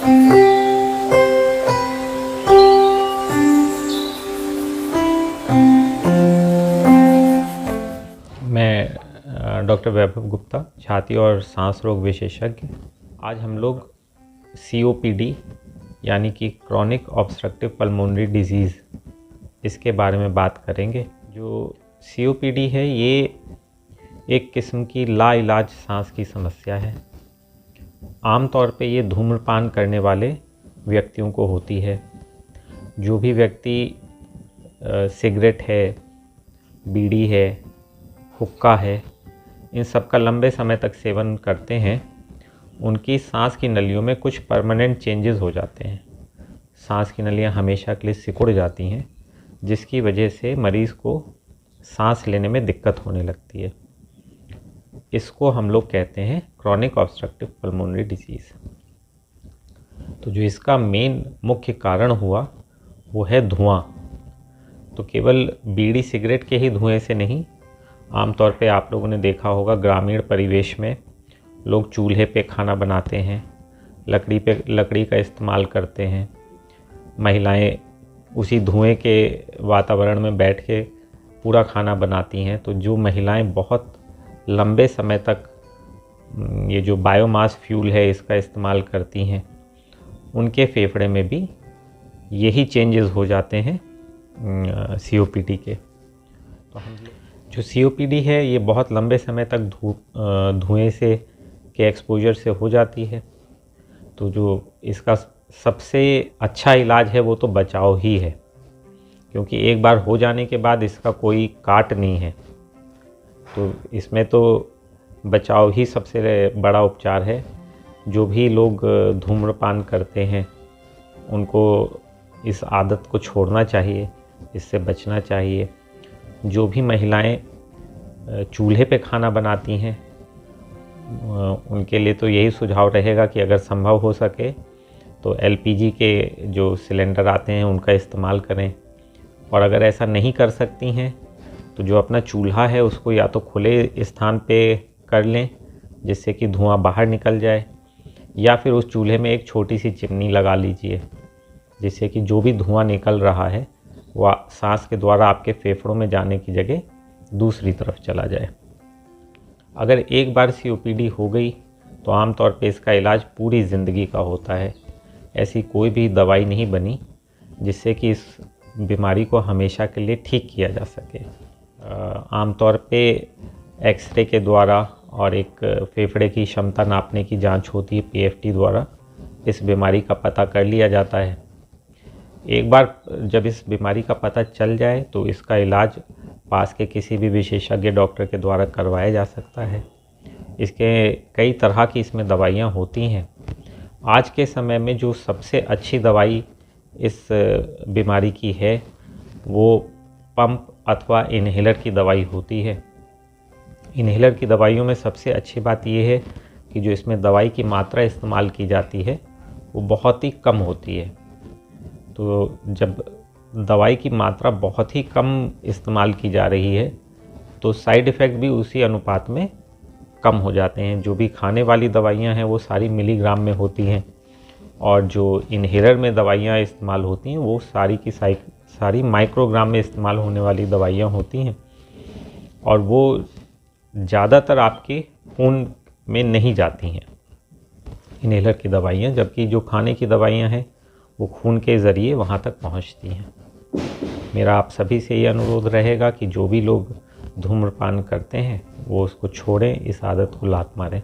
मैं डॉक्टर वैभव गुप्ता, छाती और सांस रोग विशेषज्ञ। आज हम लोग COPD यानी कि क्रॉनिक ऑब्स्ट्रक्टिव पल्मोनरी डिजीज़, इसके बारे में बात करेंगे। जो COPD है ये एक किस्म की लाइलाज सांस की समस्या है। आमतौर पे ये धूम्रपान करने वाले व्यक्तियों को होती है। जो भी व्यक्ति सिगरेट है, बीड़ी है, हुक्का है, इन सब का लंबे समय तक सेवन करते हैं, उनकी सांस की नलियों में कुछ परमानेंट चेंजेस हो जाते हैं। सांस की नलियां हमेशा के लिए सिकुड़ जाती हैं, जिसकी वजह से मरीज़ को सांस लेने में दिक्कत होने लगती है। इसको हम लोग कहते हैं क्रॉनिक ऑब्स्ट्रक्टिव पल्मोनरी डिजीज़। तो जो इसका मेन मुख्य कारण हुआ वो है धुआं। तो केवल बीड़ी सिगरेट के ही धुएं से नहीं, आमतौर पे आप लोगों ने देखा होगा ग्रामीण परिवेश में लोग चूल्हे पे खाना बनाते हैं, लकड़ी का इस्तेमाल करते हैं। महिलाएं उसी धुएं के वातावरण में बैठ के पूरा खाना बनाती हैं। तो जो महिलाएं बहुत लंबे समय तक ये जो बायोमास फ्यूल है इसका इस्तेमाल करती हैं, उनके फेफड़े में भी यही चेंजेस हो जाते हैं COPD के। तो हम जो COPD है ये बहुत लंबे समय तक धुएं से के एक्सपोजर से हो जाती है। तो जो इसका सबसे अच्छा इलाज है वो तो बचाव ही है, क्योंकि एक बार हो जाने के बाद इसका कोई काट नहीं है। तो इसमें तो बचाव ही सबसे बड़ा उपचार है। जो भी लोग धूम्रपान करते हैं उनको इस आदत को छोड़ना चाहिए, इससे बचना चाहिए। जो भी महिलाएं चूल्हे पे खाना बनाती हैं उनके लिए तो यही सुझाव रहेगा कि अगर संभव हो सके तो LPG के जो सिलेंडर आते हैं उनका इस्तेमाल करें। और अगर ऐसा नहीं कर सकती हैं तो जो अपना चूल्हा है उसको या तो खुले स्थान पे कर लें जिससे कि धुआं बाहर निकल जाए, या फिर उस चूल्हे में एक छोटी सी चिमनी लगा लीजिए जिससे कि जो भी धुआं निकल रहा है वह सांस के द्वारा आपके फेफड़ों में जाने की जगह दूसरी तरफ चला जाए। अगर एक बार COPD हो गई तो आमतौर पे इसका इलाज पूरी ज़िंदगी का होता है। ऐसी कोई भी दवाई नहीं बनी जिससे कि इस बीमारी को हमेशा के लिए ठीक किया जा सके। आमतौर पे एक्सरे के द्वारा और एक फेफड़े की क्षमता नापने की जांच होती है PFT द्वारा, इस बीमारी का पता कर लिया जाता है। एक बार जब इस बीमारी का पता चल जाए तो इसका इलाज पास के किसी भी विशेषज्ञ डॉक्टर के द्वारा करवाया जा सकता है। इसके कई तरह की इसमें दवाइयाँ होती हैं। आज के समय में जो सबसे अच्छी दवाई इस बीमारी की है वो पंप अथवा इन्हेलर की दवाई होती है। इन्हेलर की दवाइयों में सबसे अच्छी बात यह है कि जो इसमें दवाई की मात्रा इस्तेमाल की जाती है वो बहुत ही कम होती है। तो जब दवाई की मात्रा बहुत ही कम इस्तेमाल की जा रही है तो साइड इफ़ेक्ट भी उसी अनुपात में कम हो जाते हैं। जो भी खाने वाली दवाइयाँ हैं वो सारी मिलीग्राम में होती हैं, और जो इन्हेलर में दवाइयाँ इस्तेमाल होती हैं वो सारी की सारी माइक्रोग्राम में इस्तेमाल होने वाली दवाइयाँ होती हैं, और वो ज़्यादातर आपके खून में नहीं जाती हैं इन्हेलर की दवाइयाँ, जबकि जो खाने की दवाइयाँ हैं वो खून के ज़रिए वहाँ तक पहुँचती हैं। मेरा आप सभी से ये अनुरोध रहेगा कि जो भी लोग धूम्रपान करते हैं वो उसको छोड़ें, इस आदत को लात मारें।